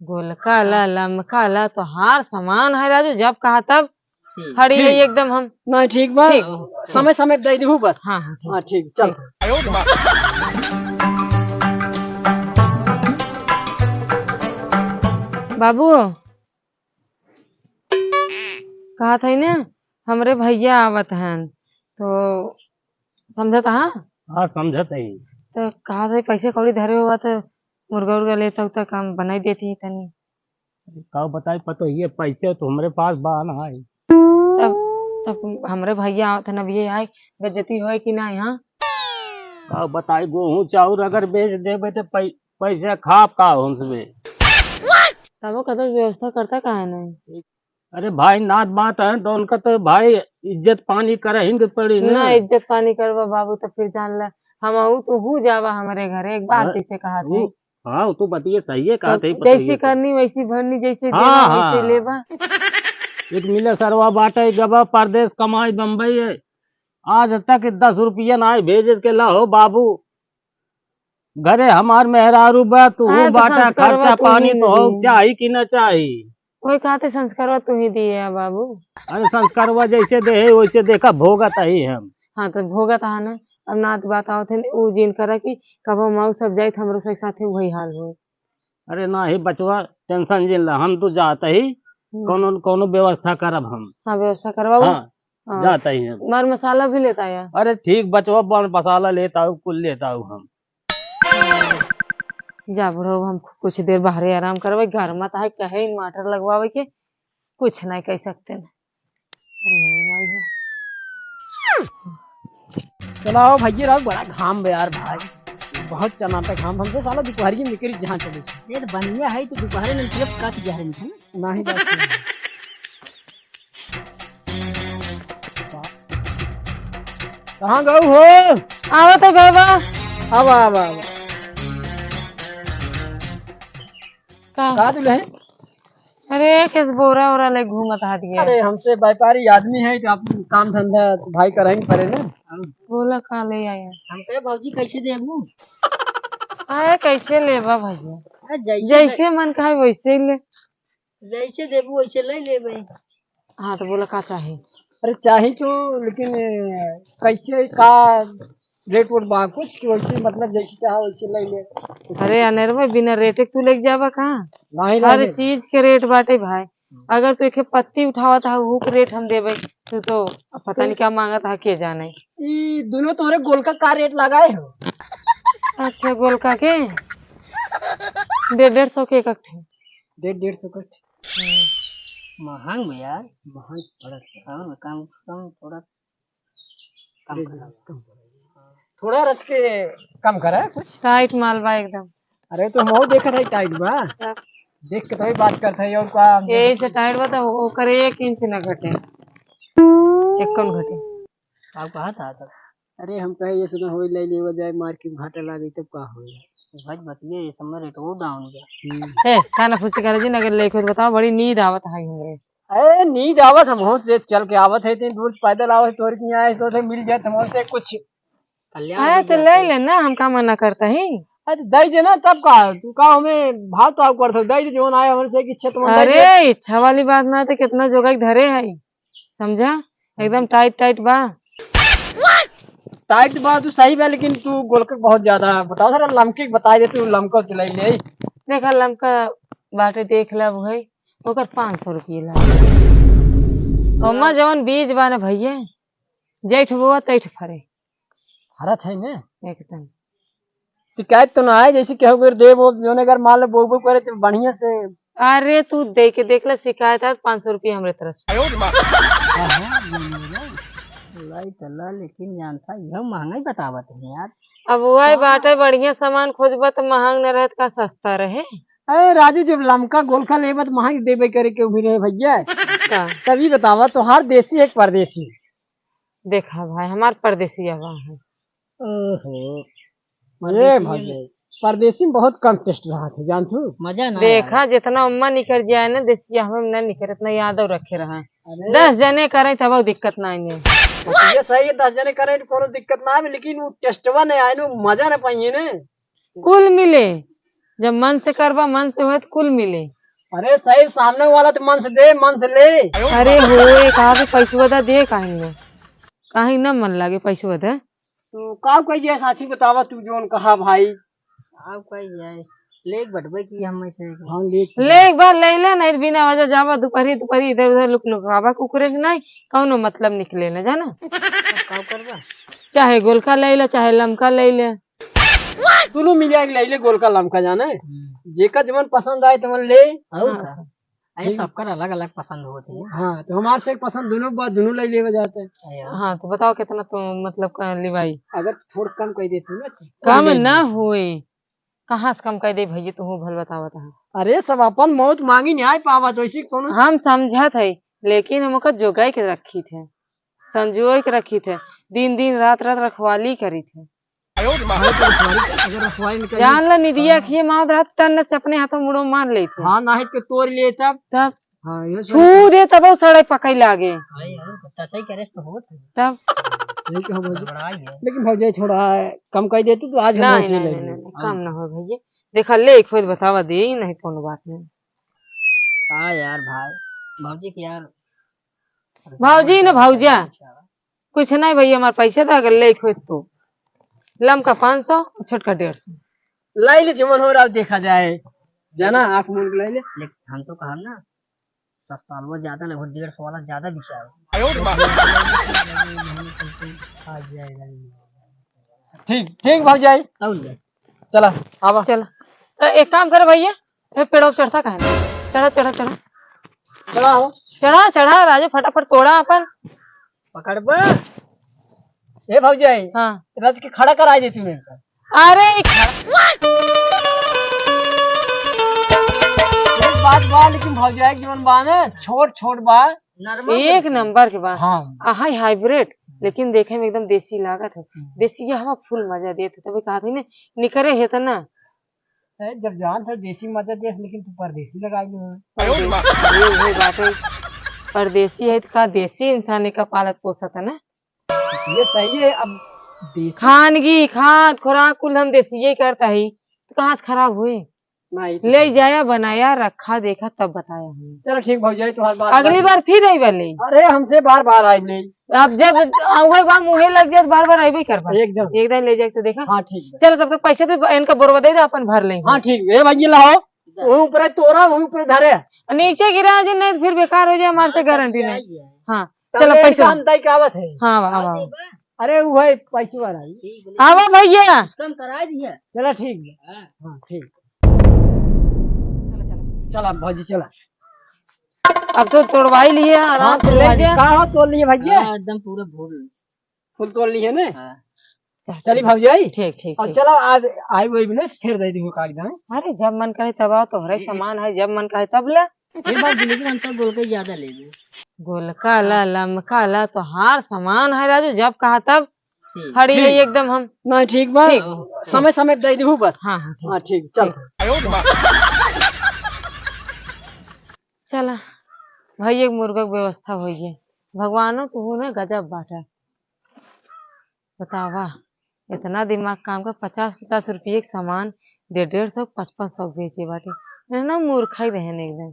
गोलका ला लमका ला तो हार समान है राजू, जब कहा तब खड़ी है एकदम। हम नहीं ठीक बा, समय समय दे दू बस। हाँ हाँ ठीक। हाँ ठीक, चल। बाबू कहा था ना हमरे भैया आवत हैं तो समझत। हाँ हाँ समझत है। तो कहा था पैसे कौड़ी धरे हुआ तो मुर्गा उर्गा लेता उता काम बनाई देती तनी। का बताई पतो ये पैसे तो हमारे पास बा ना है। तब तब हमरे भैया आवत है, अब ये आए बेइज्जती होए कि ना यहाँ। का बताई गेहूं चाउर अगर बेच देबे तो पैसे खाप का हमसे। तब वो कदर व्यवस्था करता कहा नहीं। अरे भाई नात बात है तो उनका तो भाई इज्जत पानी करेंगे पड़ी ना इज्जत पानी करवा बाबू तो फिर जान ला हम आऊ तो हूँ जावा हमारे घरे एक बात जैसे कहा थे। हाँ तू बतिए सही है कहा थे। जैसी करनी वैसी भरनी, जैसे देना वैसे लेवा। एक मिले सरवा बाटे गबा परदेश कमाई बम्बई है, आज तक 10 रुपया ना भेज के लाओ बाबू घरे हमार मेहरारू बा तू बाटा खर्चा पानी तो हो चाहिए कि न चाहिए। वही कहते संस्कार तू ही दिए है बाबू। अरे संस्कारवा जैसे दे वैसे देखा भोगत ही हम। हाँ तो भोगत है ना। अब नात बात आओ थे उ जिन करा कि कब माऊ सब जाए हमरो से साथे वही हाल हो। अरे ना ही बचवा टेंशन जिन ला, हम तो जाते ही कोनो कोनो व्यवस्था करब हम। हाँ व्यवस्था करवाओ। हाँ जाता ही है। मर मसाला भी लेता है। अरे ठीक बचवा बन मसाला लेता हूँ कुल लेता हूँ हम। जा बुढ़ो हम कुछ देर बाहर आराम करवे, घर मत है कहे इन्वर्टर लगवावे के कुछ नहीं कह सकते। चलाओ भैया राव, बड़ा घाम बे यार भाई, बहुत चनाता घाम। हमसे साला दोपहर की निकली जहाँ चले ये तो बनिया है तो दोपहर में निकले का जा रहे हैं ना ही बात। कहाँ गए हो? आओ तो बाबा। आवा आवा आवा का दुल्हे? अरे किस बोरा वोरा ले घूमत हाथ गया। अरे हमसे व्यापारी आदमी है तो आप काम धंधा भाई करेंगे पड़े ना। बोला कहा ले आया। हम कहे भौजी कैसे देबू? अरे कैसे लेबा भैया, जैसे मन का है वैसे ले, जैसे देबू वैसे ले लेबे। हाँ तो बोला का चाहिए? अरे चाहिए तो लेकिन कैसे का रेट वोट बा कुछ कि वैसे मतलब जैसे चाहे वैसे ले ले। अरे अनेर में बिना रेटे तू लेके जावा कहाँ? नहीं हर चीज के रेट बाटे भाई। अगर तू एक पत्ती उठावा था वो रेट हम देवे तो पता नहीं क्या मांगा था के जाने। ये दोनों तुम्हारे गोलका का रेट लगाए हो? अच्छा गोलका के 150 के इकट्ठे। 150 का महंग में यार, महंग पड़ा। काम कम थोड़ा कम करा, थोड़ा रच के कम करा कुछ। टाइट माल बा एकदम। अरे तो हम देखा था टाइट बा, देख के तो ही बात करते हैं और का यही से टाइट बा तो करे 1 इंच न घटे, एक कम घटे। आप कहा था तब? अरे हम कहे ये सुना होई ले ले जाए मार्केट घाटा लागे तब का होई भाई बतिए ये समय रेट वो डाउन गया। ए खाना फुसी करे जी अगर लेके बताओ, बड़ी नींद आवत है हमरे। अरे नींद आवत हम हो से चल के आवत है, इतनी दूर पैदल आवत तोर की आए तो मिल जाए हम से कुछ अरे तो ले लेना, हम का मना करता ही। अरे दई देना तब का तू का हमें भात आव कर दो दई दे जोन आए हमसे की इच्छा तुम। अरे इच्छा वाली बात ना तो कितना जोगा धरे है समझा, एकदम टाइट टाइट बा। टाइट बात तू सही बा लेकिन तू गोलक बहुत ज्यादा बताओ सर लमके बता दे तू लमका चलाई ले। देखा लमका बाटे देख ला भाई ओकर 500 रुपये ला। ओमा जवन बीज बा ना भैया जेठ बोआ तैठ फरे हरत है ना एकदम। शिकायत तो ना है जैसे कहो फिर दे वो जो अगर मान लो बोबो करे तो बढ़िया से। अरे तू दे के देख ले, शिकायत है 500 रुपये हमारे तरफ से। लेकिन जानता यह महंगा ही बतावत है यार। अब वही बाटे बढ़िया सामान खोजबा तो महंग न रहे का सस्ता रहे। अरे राजू जब लमका गोलका लेबा तो महंग देबे करे के उम्मीद है भैया तभी बतावा तो हर देसी एक परदेसी। देखा भाई हमार परदेसी आवा है। अरे भाई परदेसी में बहुत कम टेस्ट रहा था जान तू मजा ना देखा जितना उम्मा निकल जाए ना देसी हमें न निकल इतना यादव रखे रहा 10 जने करे तब दिक्कत ना आएंगे। ये सही है 10 जने करे कोनो दिक्कत ना है लेकिन वो टेस्टवा नहीं आए ना मजा ना पाइए ना कुल मिले जब मन से करबा मन से होए तो कुल मिले। अरे सही सामने वाला तो मन से दे, मन से ले। अरे होए कहा कि पैसवा दा दे काहे न मन लागे पैसवा दे। तू का कही जाए साथी बतावा तू जोन कहा भाई। आप कही जाए लेक बटबे की हम ऐसे हाँ ले। ले एक बार ले ले नहीं बिना वजह जावा दोपहरी दोपहरी इधर उधर लुक लुकावा कुकुरे के नहीं कौनो मतलब निकले ना जाना। का करबा चाहे गोलका ले ले चाहे लमका ले ले। दोनों मिल जाएगी ले ले गोलका लमका जाने जेका जमन पसंद आए तमन ले। और का ऐसे सबका अलग अलग पसंद होते हैं। हाँ तो हमारे से पसंद दोनों बात दोनों ले ले जाते हैं। हाँ तो बताओ कितना तो मतलब लिवाई अगर थोड़ा कम कर देती ना कम ना हुए कहाँ से कम कर दे भैया तू भल बतावत है। अरे सब अपन मौत मांगी नहीं पावा तो इसी कौन। हम समझत है लेकिन हम जोगाई के रखी थे संजोए के रखी थे दिन दिन रात रात रखवाली करी थे। जान ला निदिया खिए माँ रात टन से अपने हाथों मुड़ो मार ले थे। हाँ नहीं तो तोड़ लिए तब। हाँ ये छू दे तब सड़े पकई लागे टचई करे तो होत तब। सही कहो भौजी। बड़ा ही है। लेकिन भौजी थोड़ा कम कर देती तो आज हम नहीं ऐसे नहीं ले नहीं कम ना हो भैया देखा ले खुद बतावा दे ही नहीं कोनो बात नहीं। हाँ यार भाई भौजी की यार भाजी न भौजा कुछ नहीं भैया हमारे पैसे था अगर ले खुद तो लम का 500 छोटका 150। ले ले जमन हो रहा देखा जाए जाना आँख मूंद के ले ले। लेकिन हम तो कहा ना सस्ता वो ज्यादा लगभग 150 वाला ज्यादा बिछा ठीक ठीक भौजाई है। चला आवा। चल एक काम करे भैया फिर पेड़ों पे चढ़ता कहे चढ़ा चढ़ा चढ़ा चला हो चढ़ा चढ़ा राजू फटाफट तोड़ा अपन पकड़ बा। ए भौजाई हाँ रज के खड़ा करा देती मेरे को। अरे एक बात बा लेकिन भौजाई जीवन बा ना छोट छोट बा एक नंबर के बाद हाँ हाई हाइब्रिड लेकिन देखे में एकदम देसी लागत है। देसी ये हवा फुल मजा देते तभी कहा थी ने निकरे है तो ना जब जान था देसी मजा देख लेकिन तू परदेसी लगाई बात है परदेसी है तो का देसी इंसान का पालत पोसत है ना। ये सही है। अब देसी खानगी खाद खुराक कुल हम देसी यही करता है तो कहाँ से खराब हुए नहीं ले जाया बनाया रखा देखा तब बताया हमने। चलो ठीक भौजाई तुम्हारी बात अगली बार फिर आई वाले अरे हमसे बार बार आई ले अब जब मुहे लग जाए बार बार आई कर एकदम एक दिन ले जाए तो देखा। हाँ ठीक है। चलो तब तक पैसे तो इनका बोरवा दे दे अपन भर लेंगे। हाँ ठीक है भैया लाओ वो ऊपर तोड़ा वो ऊपर धरे नीचे गिरा जी नहीं तो फिर बेकार हो जाए हमारे से गारंटी नहीं। हाँ चलो चलो पैसा अंताई का आवत है। हाँ वाह अरे वो है पैसे वाला ही। आवा भैया कम करा दिया। चलो ठीक है। हाँ ठीक चला भौजी चला। अब तो तोड़वाई लिए आराम से ले जा। कहाँ तोड़ लिए भैया एकदम पूरा भूल फुल तोड़ लिए ना। चल, चली भौजाई ठीक ठीक और ठीक। चलो आज आई वही भी ना फिर दे दूंगा कागज। अरे जब मन करे तब आओ तो हरे सामान है जब मन करे तब ले। ये बात लेकिन हम तो गोल के ज्यादा ले गए। गोलका ला लमका ला तो हार सामान है राजू जब कहा तब खड़ी है एकदम हम। नहीं ठीक बा समय समय दे दूँ बस। हाँ हाँ ठीक हाँ ठीक चल। चला भाई एक मुर्गा की व्यवस्था हो गई भगवानो तू ने गजब बांटा बतावा इतना दिमाग काम का 50-50 रुपये एक सामान 150-150 बेचे बाटे ना मूर्खा ही रहने एकदम।